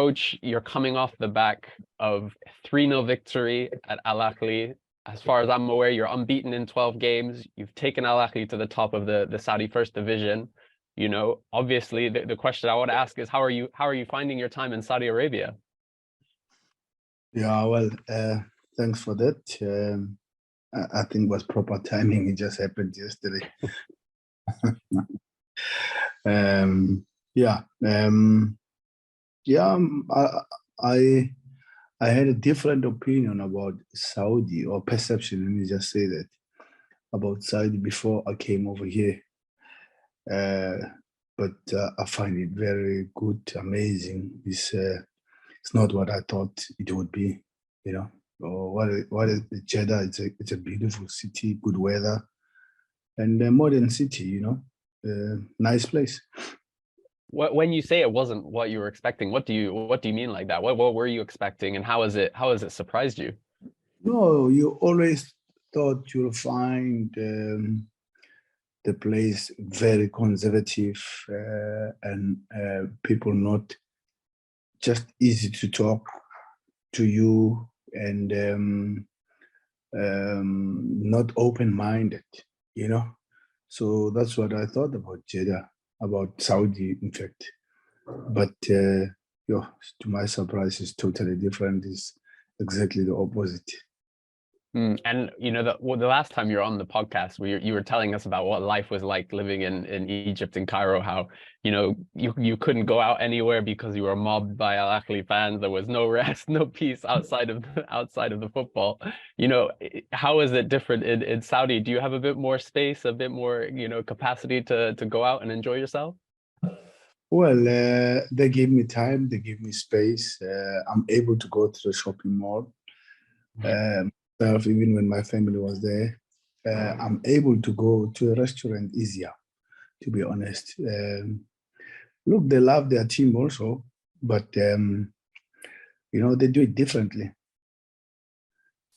Coach, you're coming off the back of 3-0 victory at Al-Ahli. As far as I'm aware, you're unbeaten in 12 games. You've taken Al-Ahli to the top of the Saudi First Division. You know, obviously, the question I want to ask is, how are you finding your time in Saudi Arabia? Yeah, well, thanks for that. I think it was proper timing. It just happened yesterday. I had a different opinion about Saudi, or perception, let me just say that, about Saudi before I came over here. But I find it very good, amazing. It's not what I thought it would be, you know. What is Jeddah? It's a beautiful city, good weather, and a modern city, you know. Nice place. When you say it wasn't what you were expecting, what do you mean like that? What were you expecting, and how has it surprised you? No, you always thought you'll find the place very conservative and people not just easy to talk to you, and not open-minded, you know. So that's what I thought about Jeddah, about Saudi, in fact. But to my surprise, it's totally different. It's exactly the opposite. And you know, the last time you were on the podcast, you were telling us about what life was like living in Egypt, in Cairo. How, you know, you couldn't go out anywhere because you were mobbed by Al-Ahli fans. There was no rest, no peace outside of the football. You know, how is it different in Saudi? Do you have a bit more space, a bit more, you know, capacity to go out and enjoy yourself? Well, they give me time, they give me space. I'm able to go to the shopping mall. Even when my family was there, I'm able to go to a restaurant easier, to be honest. Look, they love their team also, but you know, they do it differently.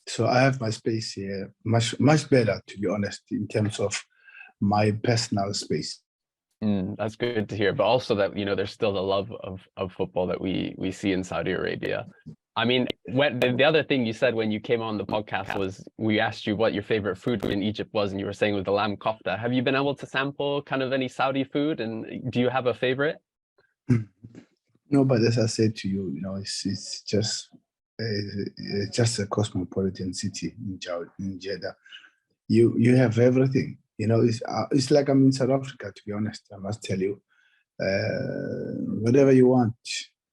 So I have my space here, much better, to be honest, in terms of my personal space. That's good to hear, but also that, you know, there's still the love of football that we see in Saudi Arabia. I mean, when the other thing you said when you came on the podcast was, we asked you what your favorite food in Egypt was, and you were saying it was the lamb kofta. Have you been able to sample kind of any Saudi food, and do you have a favorite? No, but as I said to you, you know, it's just a cosmopolitan city in Jeddah. You have everything. You know, it's like I'm in South Africa, to be honest. I must tell you, whatever you want.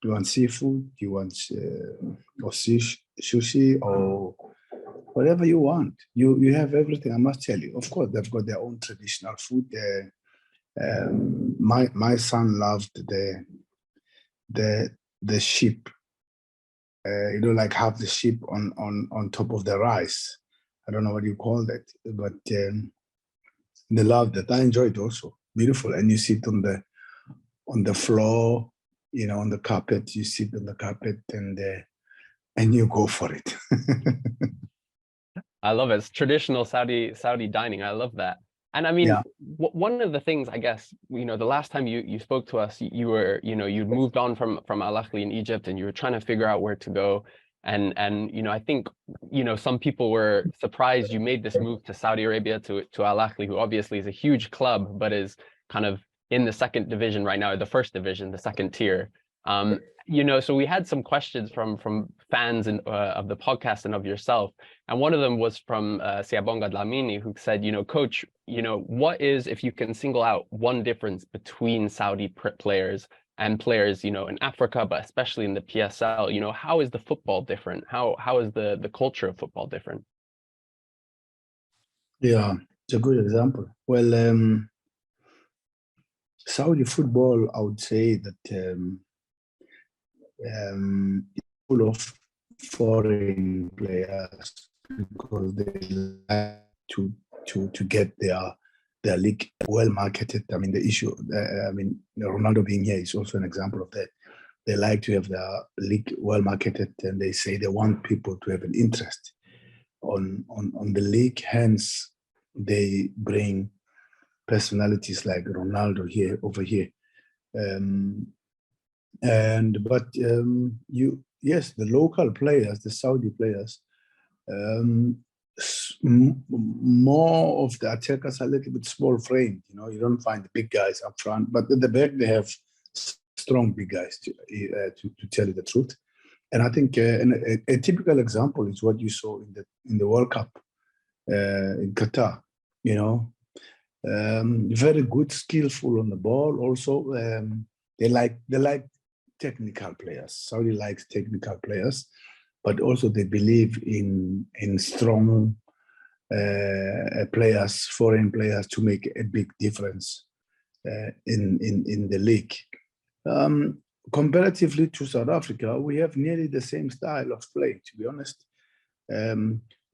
You want seafood, you want or sushi, or whatever you want. You have everything, I must tell you. Of course, they've got their own traditional food. My son loved the sheep. You know, like have the sheep on top of the rice. I don't know what you call that, but they loved it. I enjoyed it also. Beautiful, and you sit on the floor. You know, on the carpet, you sit on the carpet and you go for it. I love it. It's traditional Saudi dining. I love that. And I mean, yeah. One of the things, I guess, you know, the last time you spoke to us, you were, you know, you'd moved on from Al-Ahli in Egypt, and you were trying to figure out where to go. And you know, I think, you know, some people were surprised you made this move to Saudi Arabia, to Al-Ahli, who obviously is a huge club, but is kind of in the second division right now, the first division, the second tier. You know, so we had some questions from fans of the podcast and of yourself, and one of them was from Siabonga Dlamini, who said, you know, Coach, you know, what is, if you can single out one difference between Saudi players and players, you know, in Africa, but especially in the PSL, you know, how is the football different? How is the culture of football different? Yeah, it's a good example. Well, Saudi football, I would say that full of foreign players, because they like to get their league well marketed. I mean, the issue, I mean, Ronaldo being here is also an example of that. They like to have their league well marketed, and they say they want people to have an interest on the league. Hence, they bring personalities like Ronaldo over here. Yes, the local players, the Saudi players, more of the attackers are a little bit small framed. You don't find the big guys up front, but at the back they have strong big guys to tell you the truth. And I think a typical example is what you saw in the World Cup in Qatar. Very good, skillful on the ball. Also, they like technical players. Saudi likes technical players, but also they believe in strong players, foreign players, to make a big difference in the league. Comparatively to South Africa, we have nearly the same style of play, to be honest.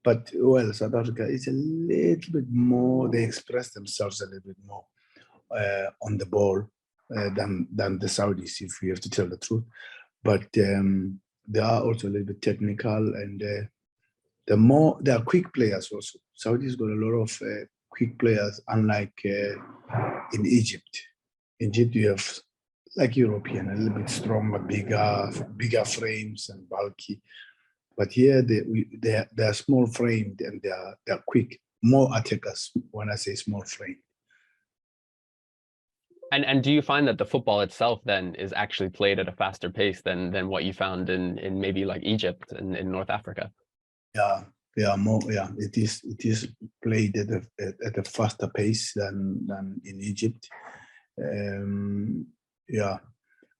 But South Africa is a little bit more, they express themselves a little bit more on the ball than the Saudis, if we have to tell the truth. But they are also a little bit technical, and they are quick players also. Saudis got a lot of quick players, unlike in Egypt. In Egypt, you have, like European, a little bit stronger, bigger frames and bulky. But here they are small framed, and they are quick, more attackers when I say small frame. And do you find that the football itself then is actually played at a faster pace than what you found in maybe like Egypt and in North Africa? Yeah, more. Yeah, it is played at a faster pace than in Egypt.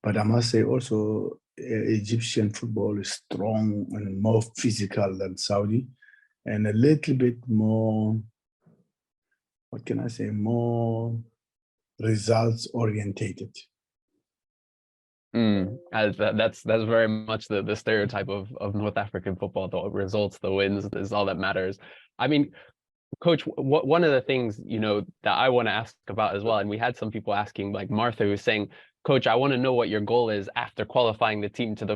But I must say also, Egyptian football is strong and more physical than Saudi, and a little bit more, what can I say, more results orientated. That's very much the stereotype of North African football. The results, the wins is all that matters. I mean, Coach, one of the things, that I want to ask about as well, and we had some people asking, like Martha, who's saying, Coach, I want to know what your goal is after qualifying the team to the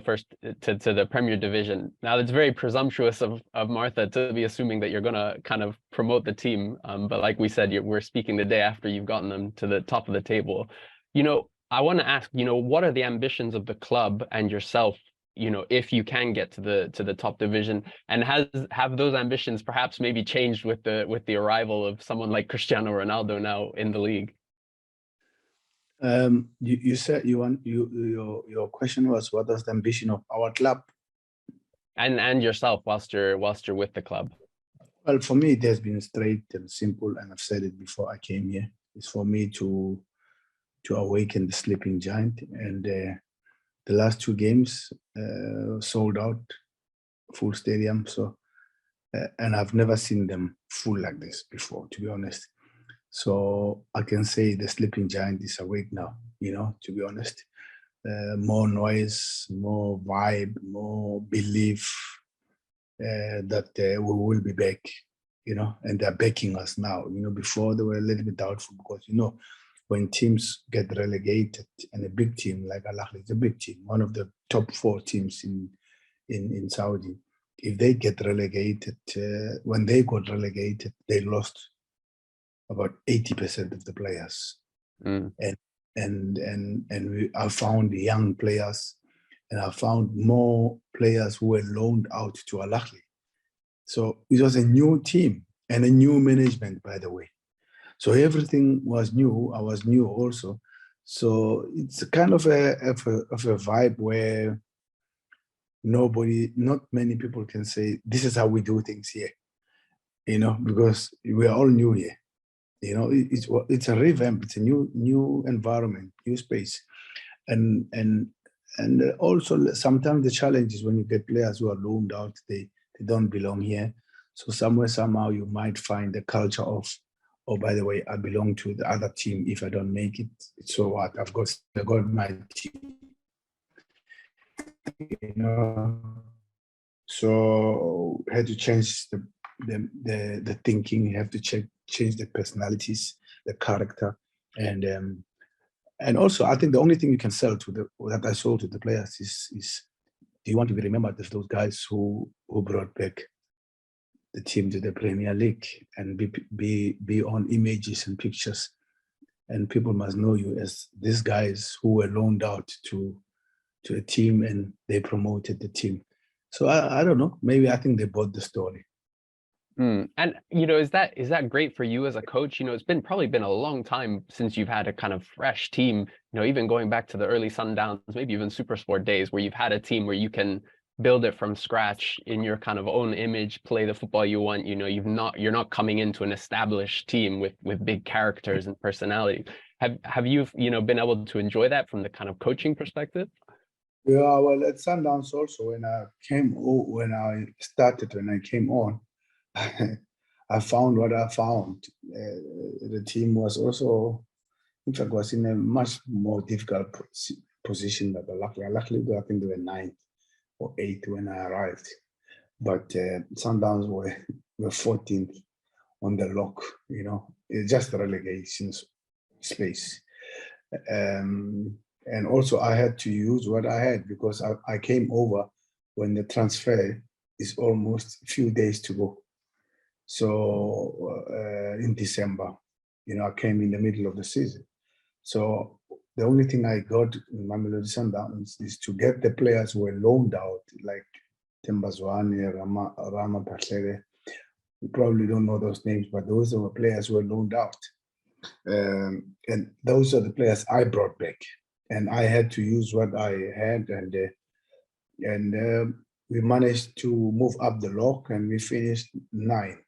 to the Premier Division. Now, it's very presumptuous of Martha to be assuming that you're going to kind of promote the team. But like we said, we're speaking the day after you've gotten them to the top of the table. I want to ask, what are the ambitions of the club and yourself, if you can get to the top division, and have those ambitions perhaps maybe changed with the arrival of someone like Cristiano Ronaldo now in the league? You said your question was, what is the ambition of our club and yourself whilst you're with the club? Well, for me, it has been straight and simple, and I've said it before I came here. It's for me to awaken the sleeping giant, and the last two games sold out, full stadium. So, and I've never seen them full like this before, to be honest. So I can say the sleeping giant is awake now, to be honest. More noise, more vibe, more belief that we will be back, and they're backing us now. Before they were a little bit doubtful because, when teams get relegated, and a big team like Al-Ahli is a big team, one of the top 4 teams in Saudi, if they get relegated, when they got relegated, they lost about 80% of the players. And I found young players, and I found more players who were loaned out to Al-Ahli. So it was a new team and a new management, by the way. So everything was new. I was new also. So it's kind of a vibe where not many people can say, this is how we do things here, because we are all new here. It's a revamp. It's a new environment, new space. And also sometimes the challenge is when you get players who are loaned out, they don't belong here. So somehow you might find the culture of, oh, by the way, I belong to the other team. If I don't make it, so what? I've got my team. So had to change the thinking. You have to change the personalities, the character, and also I think the only thing you can sell that I sold to the players is do you want to be remembered as those guys who brought back the team to the Premier League and be on images and pictures, and people must know you as these guys who were loaned out to to a team and they promoted the team. So I don't know. Maybe I think they bought the story. And is that great for you as a coach? It's probably been a long time since you've had a kind of fresh team, even going back to the early Sundowns, maybe even Super Sport days, where you've had a team where you can build it from scratch in your kind of own image, play the football you want. You're not coming into an established team with big characters and personality. Have you been able to enjoy that from the kind of coaching perspective? Yeah, well, at Sundowns also, when I came on, I found what I found. The team was also, in fact, was in a much more difficult position than Al-Ahli. Al-Ahli, I think they were 9th or 8th when I arrived. But Sundowns were 14th on the lock, it's just the relegation space. And also I had to use what I had because I came over when the transfer is almost a few days to go. So in December, I came in the middle of the season. So the only thing I got in Mamelodi Sundowns is to get the players who were loaned out, like Tembazwane, Rama Patlere. You probably don't know those names, but those are the players who were loaned out. And those are the players I brought back. And I had to use what I had, and we managed to move up the lock, and we finished 9th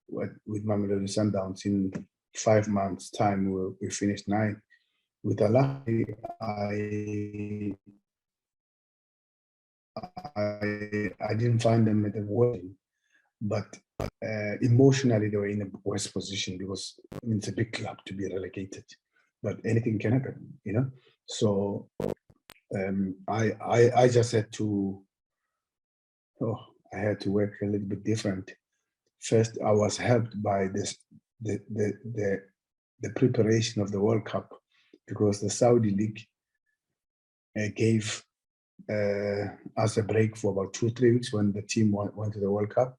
with Mamelodi Sundowns. In 5 months' time, we finished 9th. With Al-Ahli, I didn't find them at the worst, but emotionally they were in a worse position because it's a big club to be relegated. But anything can happen, So I just had to. I had to work a little bit different. First, I was helped by the preparation of the World Cup, because the Saudi League gave us a break for about 2-3 weeks when the team went to the World Cup.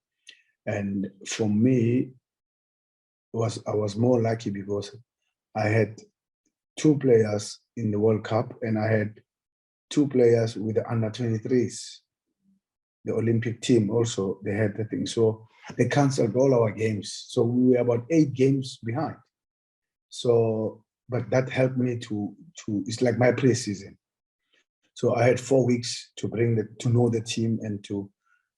And for me, I was more lucky because I had 2 players in the World Cup, and I had 2 players with the under-23s. The Olympic team also, they had the thing. So they canceled all our games. So we were about 8 games behind. So, but that helped me to it's like my pre-season. So I had 4 weeks to know the team and to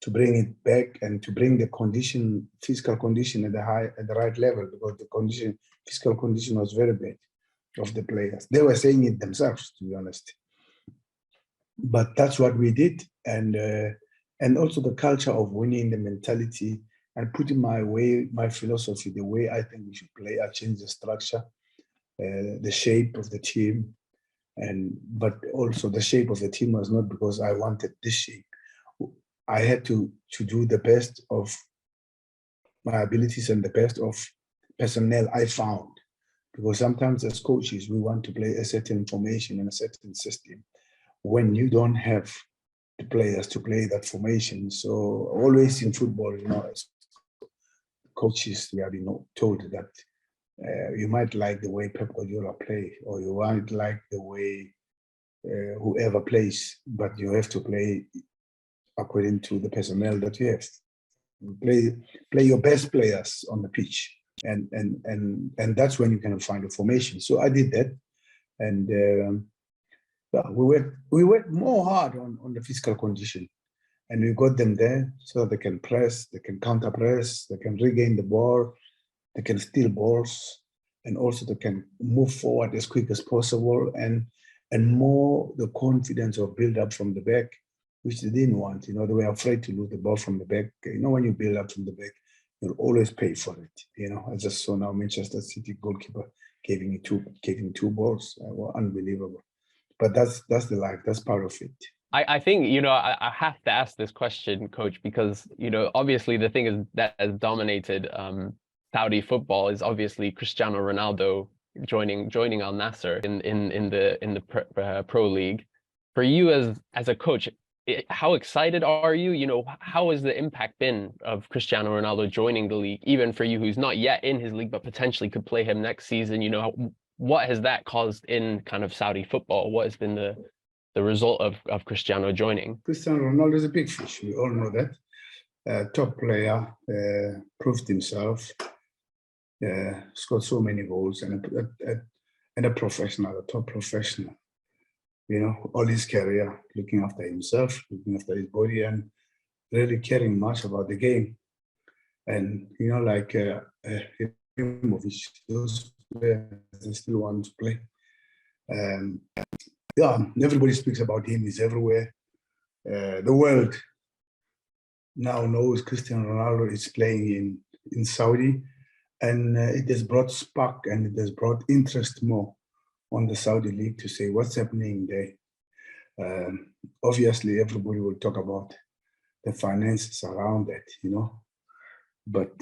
bring it back and to bring the physical condition at the right level, because the physical condition was very bad of the players. They were saying it themselves, to be honest. But that's what we did, and also the culture of winning, the mentality, and putting my philosophy, the way I think we should play. I changed the structure, the shape of the team, but also the shape of the team was not because I wanted this shape. I had to do the best of my abilities and the best of personnel I found, because sometimes as coaches we want to play a certain formation and a certain system when you don't have the players to play that formation. So always in football, as coaches, we have been told that you might like the way Pep Guardiola play, or you might like the way whoever plays, but you have to play according to the personnel that you have. Play your best players on the pitch, and that's when you can find a formation. So I did that, and we worked more hard on the physical condition, and we got them there so they can press, they can counter press, they can regain the ball, they can steal balls, and also they can move forward as quick as possible, and more the confidence of build up from the back, which they didn't want. They were afraid to lose the ball from the back. When you build up from the back, you'll always pay for it. I just saw now Manchester City goalkeeper giving 2 balls. Unbelievable. But that's the life. That's part of it. I think, I have to ask this question, Coach, because, obviously the thing is that has dominated Saudi football is obviously Cristiano Ronaldo joining Al Nassr in the pro league. For you as a coach, how excited are you? How has the impact been of Cristiano Ronaldo joining the league, even for you who's not yet in his league but potentially could play him next season? What has that caused in kind of Saudi football? What has been the the result of Cristiano joining. Cristiano Ronaldo is a big fish. We all know that. Top player, proved himself, scored so many goals, and a professional, a top professional. You know, all his career, looking after himself, looking after his body, and really caring much about the game. And, you know, like Ibrahimovic, those players, they still want to play. Yeah, everybody speaks about him. He's everywhere. The world now knows Cristiano Ronaldo is playing in Saudi, and it has brought spark and it has brought interest more on the Saudi league to say what's happening there. Obviously, everybody will talk about the finances around that, you know, but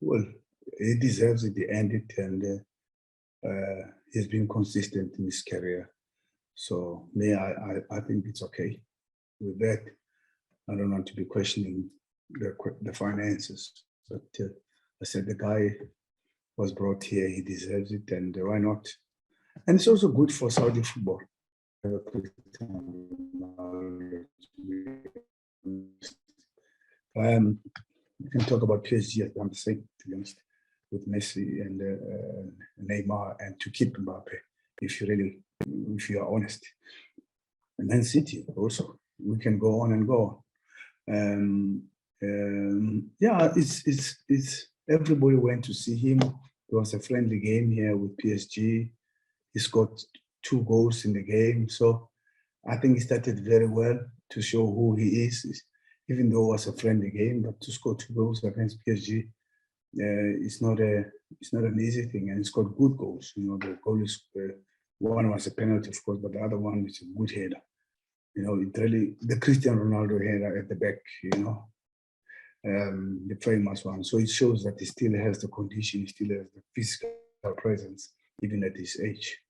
well, he deserves it. He earned it, and he's been consistent in his career. So me, I think it's okay with that. I don't want to be questioning the finances, but I said the guy was brought here, he deserves it, and why not? And it's also good for Saudi football. We can talk about PSG, I'm saying, to be honest, with Messi and Neymar, and to keep Mbappe, if you are honest. And then City also, we can go on and go on. Yeah, it's everybody went to see him. There was a friendly game here with PSG. He scored 2 goals in the game. So I think he started very well to show who he is, even though it was a friendly game, but to score 2 goals against PSG, it's not an easy thing, and he scored good goals. You know, the goal is, one was a penalty, of course, but the other one is a good header. You know, it really, the Cristiano Ronaldo header at the back, you know, the famous one. So it shows that he still has the condition, he still has the physical presence, even at his age.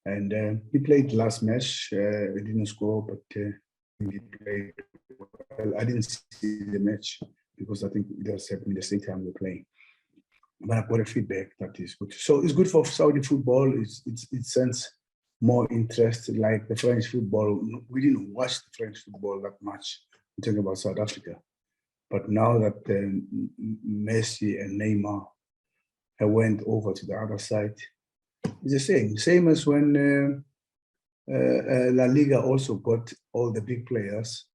And he played last match. He didn't score, but he played well. I didn't see the match because I think it was happening the same time we're playing. But I got a feedback that is good. So it's good for Saudi football. It sends more interest, like the French football. We didn't watch the French football that much. I'm talking about South Africa. But now that Messi and Neymar have went over to the other side, it's the same as when La Liga also got all the big players.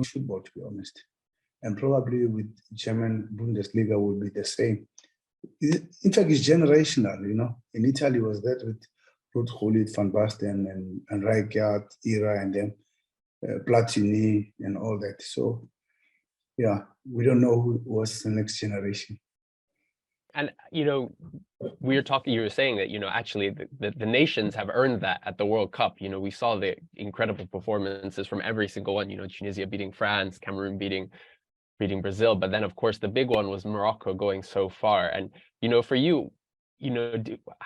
Football, to be honest, and probably with German Bundesliga will be the same. In fact, it's generational. You know, in Italy was that with Ruud Gullit, Van Basten, and Rijkaard era, and then Platini and all that. So yeah, we don't know who was the next generation. And, you know, you were saying that, you know, actually the nations have earned that at the World Cup. You know, we saw the incredible performances from every single one, you know, Tunisia beating France, Cameroon beating Brazil. But then, of course, the big one was Morocco going so far. And, you know, for you, you know,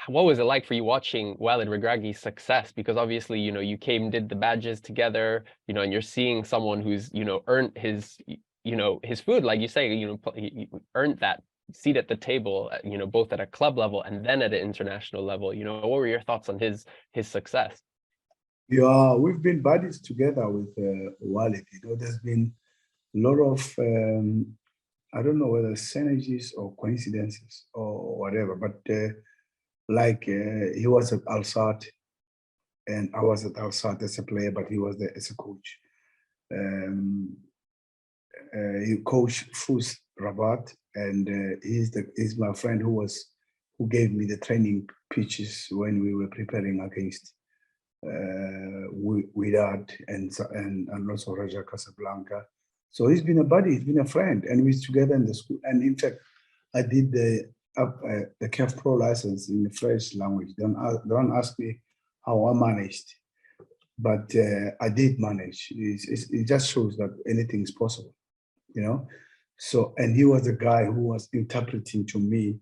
what was it like for you watching Walid Regragui's success? Because obviously, you know, you came, did the badges together, you know, and you're seeing someone who's, you know, earned his, you know, his food, like you say, you know, he earned that seat at the table, you know, both at a club level and then at an international level. You know, what were your thoughts on his success? Yeah, we've been buddies together with Walid. You know, there's been a lot of I don't know whether synergies or coincidences or whatever, but like he was at Al Sadd and I was at Al Sadd as a player, but he was there as a coach. He coached FUS Rabat, and he's my friend who gave me the training pitches when we were preparing against Wydad and also Raja Casablanca. So he's been a buddy, he's been a friend, and we're together in the school. And in fact, I did the CAF Pro license in the French language. Don't ask me how I managed, but I did manage. It just shows that anything is possible, you know. So, and he was the guy who was interpreting to me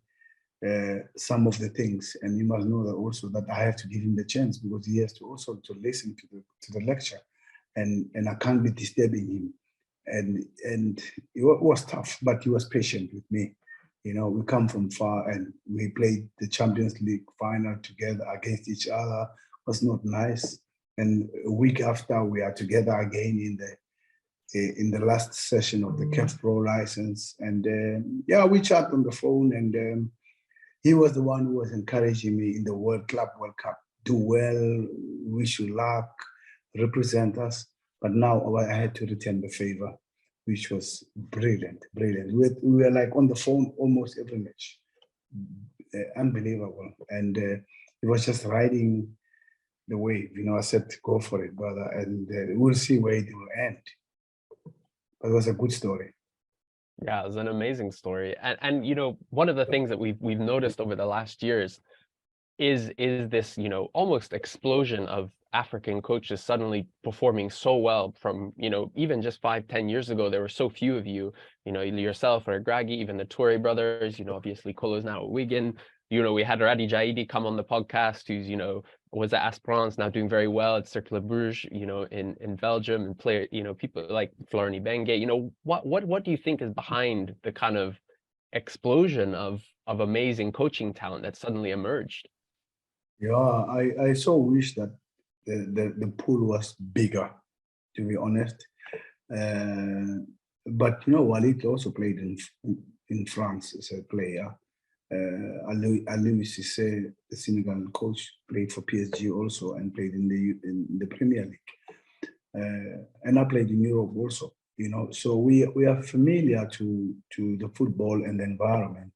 some of the things, and you must know that also that I have to give him the chance because he has to also to listen to the lecture, and I can't be disturbing him. And it was tough, but he was patient with me. You know, we come from far, and we played the Champions League final together against each other. It was not nice. And a week after, we are together again in the last session of the CAF Pro license. And yeah, we chat on the phone, and he was the one who was encouraging me in the World Cup. Do well, wish you luck, represent us. But now I had to return the favor, which was brilliant. We were like on the phone almost every match. Unbelievable. And it was just riding the wave. You know, I said, go for it, brother. And we'll see where it will end. But it was a good story. Yeah, it was an amazing story. And you know, one of the things that we've noticed over the last years is this, you know, almost explosion of African coaches suddenly performing so well from, you know, even just 5-10 years ago, there were so few of you, you know, yourself or Regragui, even the Toure brothers, you know, obviously Kolo's now at Wigan. You know, we had Radi Jaidi come on the podcast, who's, you know, was at Esperance, now doing very well at Cercle Bruges, you know, in Belgium, and play, you know, people like Florent Ibenge. You know, what do you think is behind the kind of explosion of amazing coaching talent that suddenly emerged? Yeah, I so wish that the pool was bigger, to be honest. But you know, Walid also played in France as a player. Aliou Cissé, the Senegal coach, played for PSG also and played in the Premier League. And I played in Europe also. You know, so we are familiar to the football and the environment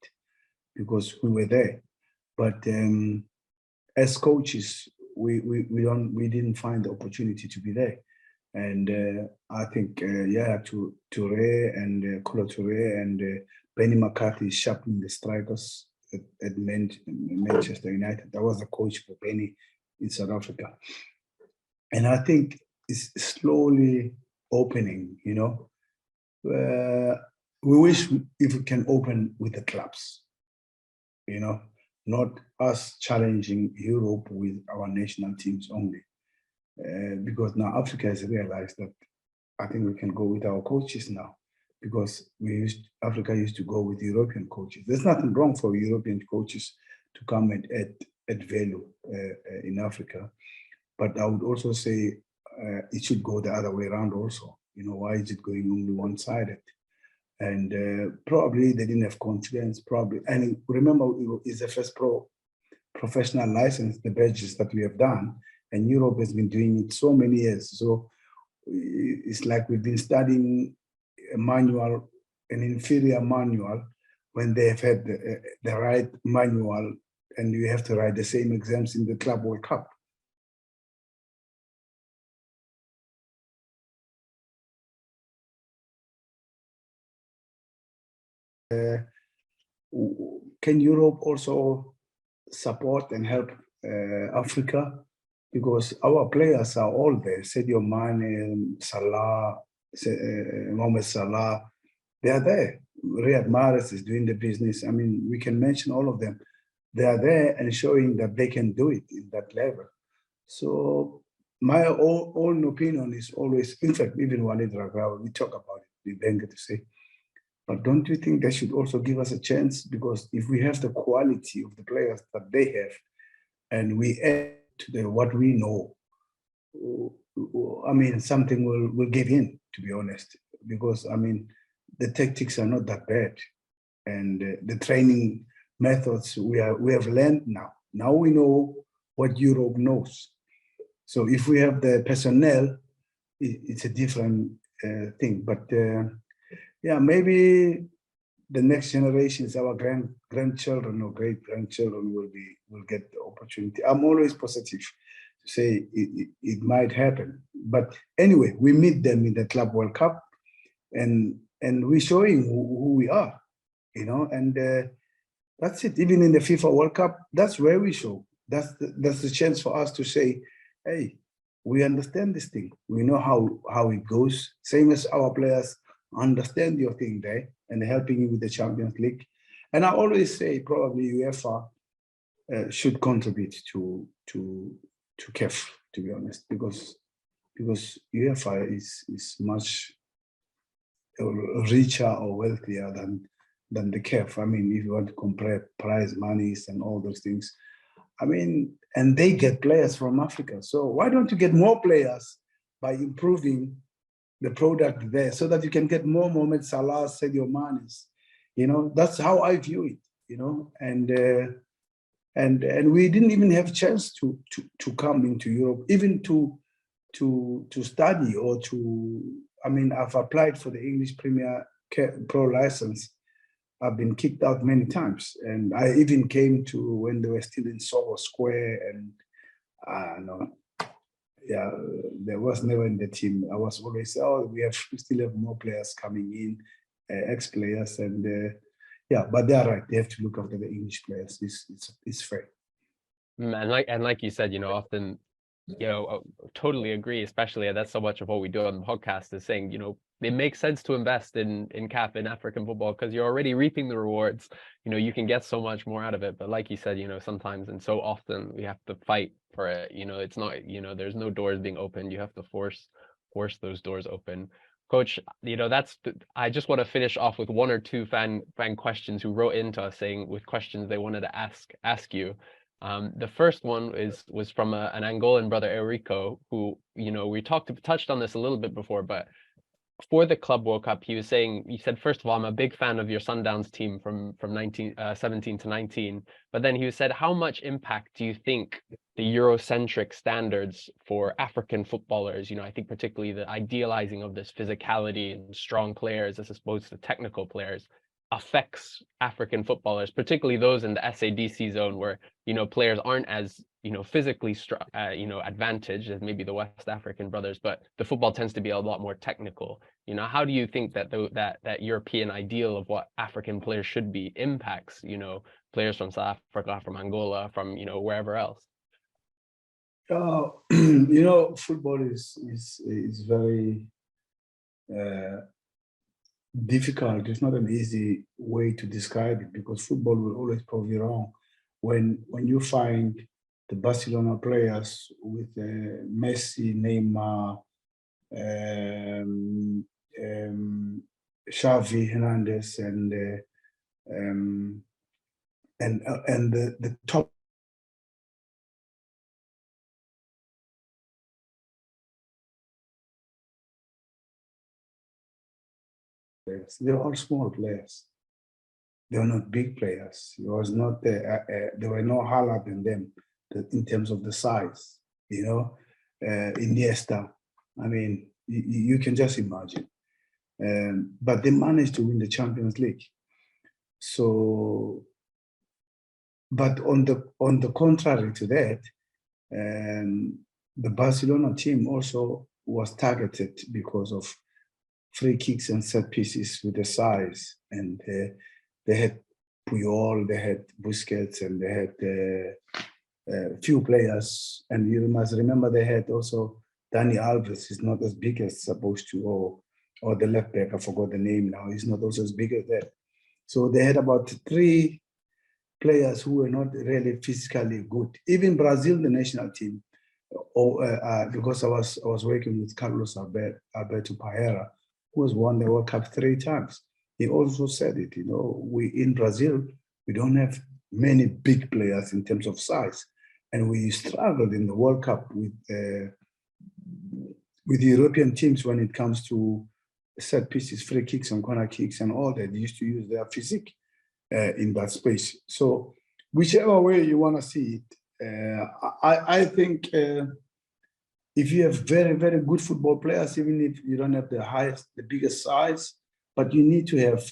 because we were there. But as coaches, we didn't find the opportunity to be there, and I think Toure and Kolo Toure and Benni McCarthy sharpening the strikers at Manchester United. That was the coach for Benni in South Africa, and I think it's slowly opening. You know, we wish if we can open with the clubs. You know, not us challenging Europe with our national teams only. Because now Africa has realized that I think we can go with our coaches now, because Africa used to go with European coaches. There's nothing wrong for European coaches to come and add value in Africa. But I would also say it should go the other way around also. You know, why is it going only one-sided? And probably they didn't have confidence, probably. And remember, it's the first professional license, the badges that we have done, and Europe has been doing it so many years. So it's like we've been studying a manual, an inferior manual, when they have had the right manual, and you have to write the same exams in the Club World Cup. Can Europe also support and help Africa? Because our players are all there. Sadio Mane, Salah, Mohamed Salah, they are there. Riyad Mahrez is doing the business. I mean, we can mention all of them. They are there and showing that they can do it in that level. So my own opinion is always, in fact, even Walid Regragui, we talk about it, we bang to say, but don't you think they should also give us a chance? Because if we have the quality of the players that they have, and we add to what we know, I mean, something will give in, to be honest. Because, I mean, the tactics are not that bad. And the training methods we have learned now. Now we know what Europe knows. So if we have the personnel, it's a different thing. But yeah, maybe the next generations, our grandchildren or great grandchildren will get the opportunity. I'm always positive to say it might happen. But anyway, we meet them in the Club World Cup, and we're showing who we are, you know. And that's it. Even in the FIFA World Cup, that's where we show. That's the chance for us to say, hey, we understand this thing. We know how it goes. Same as our players understand your thing there and helping you with the Champions League. And I always say probably UEFA should contribute to CAF, to be honest, because UEFA is much richer or wealthier than the CAF. I mean, if you want to compare prize monies and all those things, I mean, and they get players from Africa. So why don't you get more players by improving the product there so that you can get more Mohamed Salah, Sadio Mane's? You know, that's how I view it, you know, and we didn't even have a chance to come into Europe, even to study or to, I mean, I've applied for the English Premier Pro license. I've been kicked out many times. And I even came to when they were still in Soho Square, and no, yeah, there was never in the team. I was always, oh, we still have more players coming in, ex-players, and yeah, but they're right. They have to look after the English players. It's fair. And like you said, you know, often, you know, totally agree, especially that's so much of what we do on the podcast is saying, you know, it makes sense to invest in CAF, in African football, because you're already reaping the rewards. You know, you can get so much more out of it. But like you said, you know, sometimes and so often we have to fight for it. You know, it's not, you know, there's no doors being opened. You have to force those doors open. Coach, you know, I just want to finish off with one or two fan questions who wrote into us saying with questions they wanted to ask you. The first one was from an Angolan brother, Eurico, who, you know, we touched on this a little bit before, but for the Club World Cup, he said, first of all, I'm a big fan of your Sundowns team from 17 to 19. But then he said, how much impact do you think the Eurocentric standards for African footballers, you know, I think particularly the idealizing of this physicality and strong players as opposed to technical players, affects African footballers, particularly those in the SADC zone where, you know, players aren't as, you know, physically, you know, advantaged as maybe the West African brothers, but the football tends to be a lot more technical. You know, how do you think that that European ideal of what African players should be impacts, you know, players from South Africa, from Angola, from, you know, wherever else? You know, football is very difficult. It's not an easy way to describe it, because football will always prove you wrong. When you find the Barcelona players with Messi, Neymar, Xavi Hernandez, and the top players, they're all small players. They were not big players. It was not there were no Haaland in them in terms of the size. You know, Iniesta. I mean, you can just imagine. But they managed to win the Champions League. So, but on the contrary to that, the Barcelona team also was targeted because of free kicks and set pieces with the size, and they had Puyol, they had Busquets, and they had a few players. And you must remember they had also Dani Alves. He's not as big as supposed to, or the left back, I forgot the name now. He's not also as big as that. So they had about 3 players who were not really physically good. Even Brazil, the national team, because I was working with Carlos Alberto Parreira, who has won the World Cup 3 times. He also said it, you know, we in Brazil, we don't have many big players in terms of size. And we struggled in the World Cup with the European teams when it comes to set pieces, free kicks and corner kicks and all that. They used to use their physique in that space. So whichever way you want to see it, I think if you have very, very good football players, even if you don't have the biggest size, but you need to have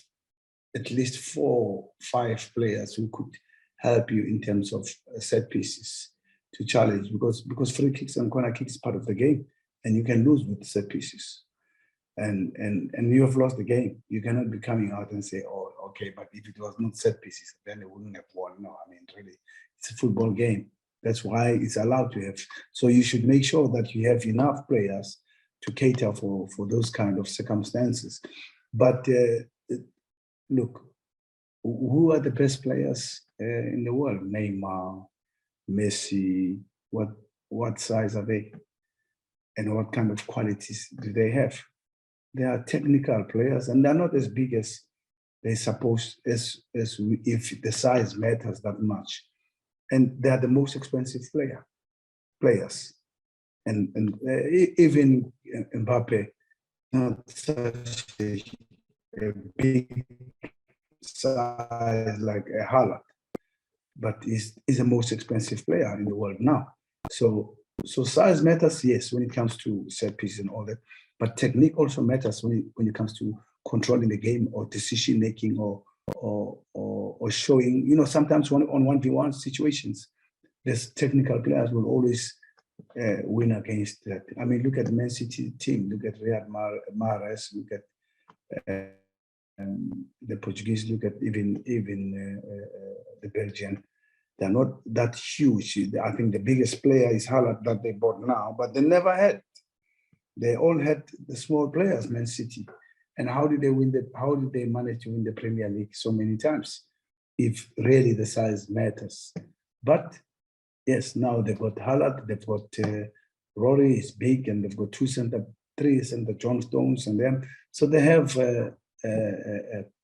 at least 4, 5 players who could help you in terms of set pieces to challenge, because free kicks and corner kicks is part of the game, and you can lose with set pieces. And you have lost the game. You cannot be coming out and say, oh, okay, but if it was not set pieces, then they wouldn't have won. No, I mean, really, it's a football game. That's why it's allowed to have. So you should make sure that you have enough players to cater for those kind of circumstances. But look, who are the best players in the world? Neymar, Messi, what size are they? And what kind of qualities do they have? They are technical players, and they're not as big as they suppose if the size matters that much, and they are the most expensive players, and even Mbappe, not such a big size like a Haaland, but is the most expensive player in the world now. So size matters, yes, when it comes to set pieces and all that, but technique also matters when it comes to controlling the game or decision making or showing. You know, sometimes on 1v1 situations, there's technical players will always win against that. I mean, look at the Man City team, look at Riyad Mahrez, look at the Portuguese, look at even the Belgian. They're not that huge. I think the biggest player is Haaland that they bought now, but they never had. They all had the small players, Man City. And how did they manage to win the Premier League so many times? If really the size matters. But yes, now they've got Haaland, they've got Rory is big, and they've got three center John Stones and them. So they have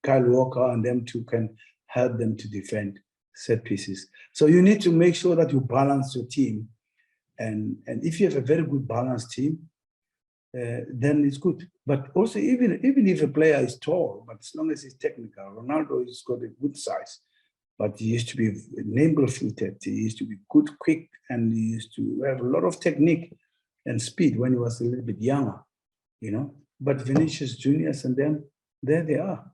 Kyle Walker, and them two can help them to defend set pieces. So you need to make sure that you balance your team. And if you have a very good balanced team, then it's good. But also, even if a player is tall, but as long as he's technical, Ronaldo has got a good size, but he used to be nimble-footed, he used to be good, quick, and he used to have a lot of technique and speed when he was a little bit younger, you know. But Vinicius Juniors and them, there they are.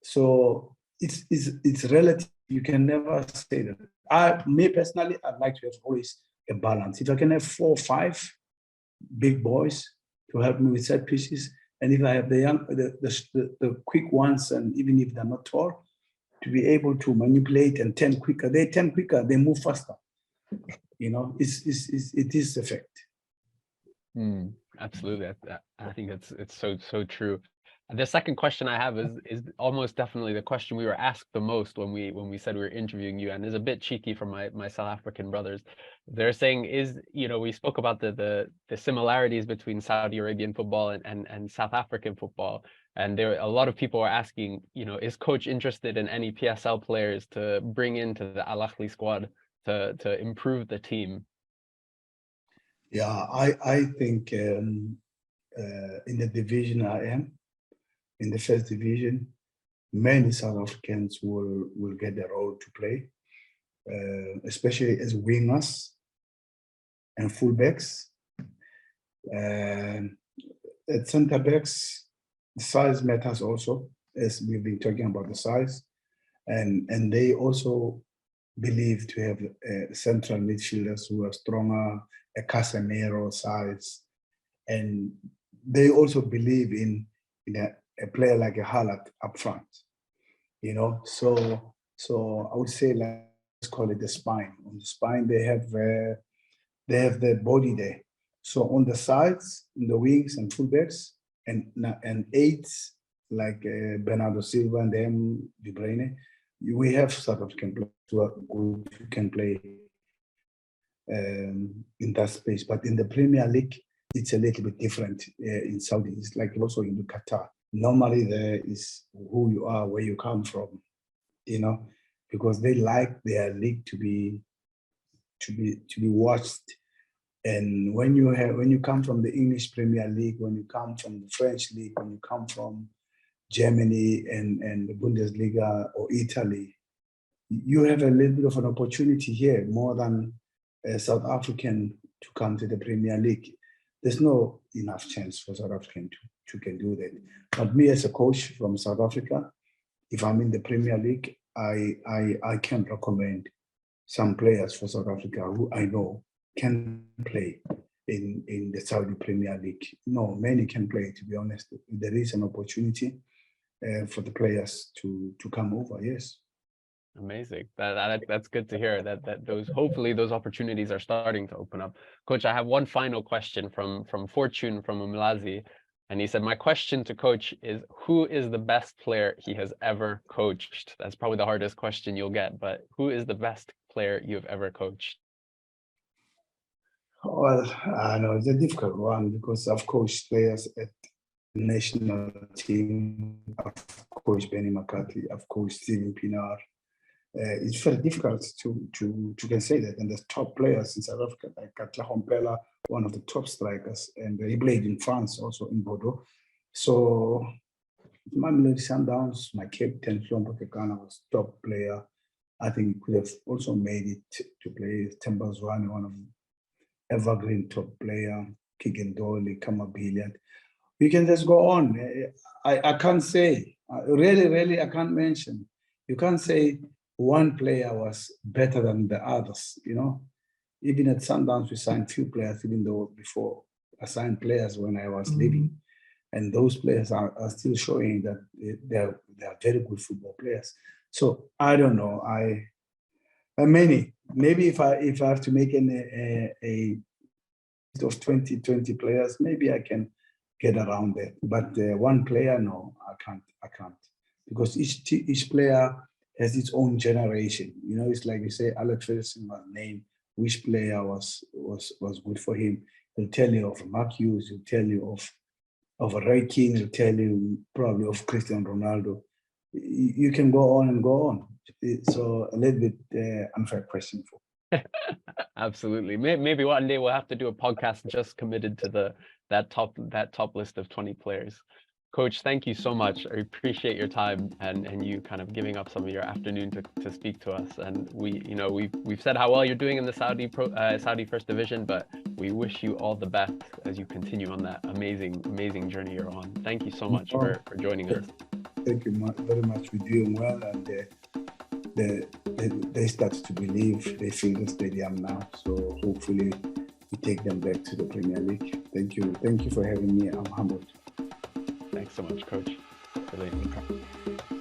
So it's relative. You can never say that. Me personally, I'd like to have always a balance. If I can have 4 or 5 big boys to help me with set pieces, and if I have the quick ones, and even if they're not tall, to be able to manipulate and 10 quicker. They 10 quicker, they move faster. You know, it is the fact. Absolutely. I think it's so true. The second question I have is almost definitely the question we were asked the most when we said we were interviewing you, and is a bit cheeky from my South African brothers. They're saying, we spoke about the similarities between Saudi Arabian football and South African football, and a lot of people are asking, is coach interested in any PSL players to bring into the Al-Ahli squad to improve the team? Yeah, I think in the division I am, in the first division, many South Africans will get their role to play, especially as wingers and fullbacks. At centre backs, the size matters also, as we've been talking about the size, and they also believe to have central midfielders who are stronger, a Casemiro size, and they also believe in a player like a Haaland up front, So I would say, let's call it the spine. On the spine, they have the body there. So on the sides, in the wings and fullbacks, and eights like Bernardo Silva and them, De Bruyne, we have South African players who are good, who can play in that space. But in the Premier League, it's a little bit different in Saudi. It's like also in Qatar. Normally there is who you are, where you come from, because they like their league to be watched. And when you come from the English Premier League, when you come from the French league, when you come from Germany and the Bundesliga or Italy, you have a little bit of an opportunity here, more than a South African to come to the Premier League. There's no enough chance for South African to can do that. But me as a coach from South Africa, if I'm in the Premier League, I can recommend some players for South Africa who I know can play in the Saudi Premier League. No, many can play, to be honest. There is an opportunity for the players to come over, yes. Amazing. That's good to hear that hopefully those opportunities are starting to open up. Coach, I have one final question from Fortune from Umlazi, and he said, my question to coach is, who is the best player he has ever coached? That's probably the hardest question you'll get, but who is the best player you've ever coached? Well, I know it's a difficult one because I've coached players at national team. I've coached Benni McCarthy. I've coached Steven Pinar. It's very difficult to can say that. And there's top players in South Africa, like Katla Hompela, one of the top strikers, and he played in France also in Bordeaux. So Mamelodi Sundowns, my captain Flombo Kekana was top player. I think he could have also made it to play Tembazwane, one of the evergreen top player, Kigendoli, Kamabiliat. We can just go on. I can't say, really, I can't mention. You can't say one player was better than the others, you know. Even at Sundowns, we signed few players, even though before I signed players when I was leaving. And those players are still showing that they are very good football players. So I don't know. Maybe if I have to make a list of 20 players, maybe I can get around there. But one player, no, I can't, because each player has its own generation. You know, it's like you say, Alex Ferguson was named which player was good for him. He'll tell you of Mark Hughes. He'll tell you of Ray King. He'll tell you probably of Cristiano Ronaldo. You can go on and go on. So a little bit unfair question for. Absolutely. Maybe one day we'll have to do a podcast just committed to that top list of 20 players. Coach, thank you so much. I appreciate your time and you kind of giving up some of your afternoon to speak to us. And we've said how well you're doing in the Saudi First Division, but we wish you all the best as you continue on that amazing journey you're on. Thank you so much for joining us. Thank you very much. We're doing well, and they start to believe. They fill the stadium now, so hopefully we take them back to the Premier League. Thank you for having me. I'm humbled. Thanks so much, Coach. Brilliant.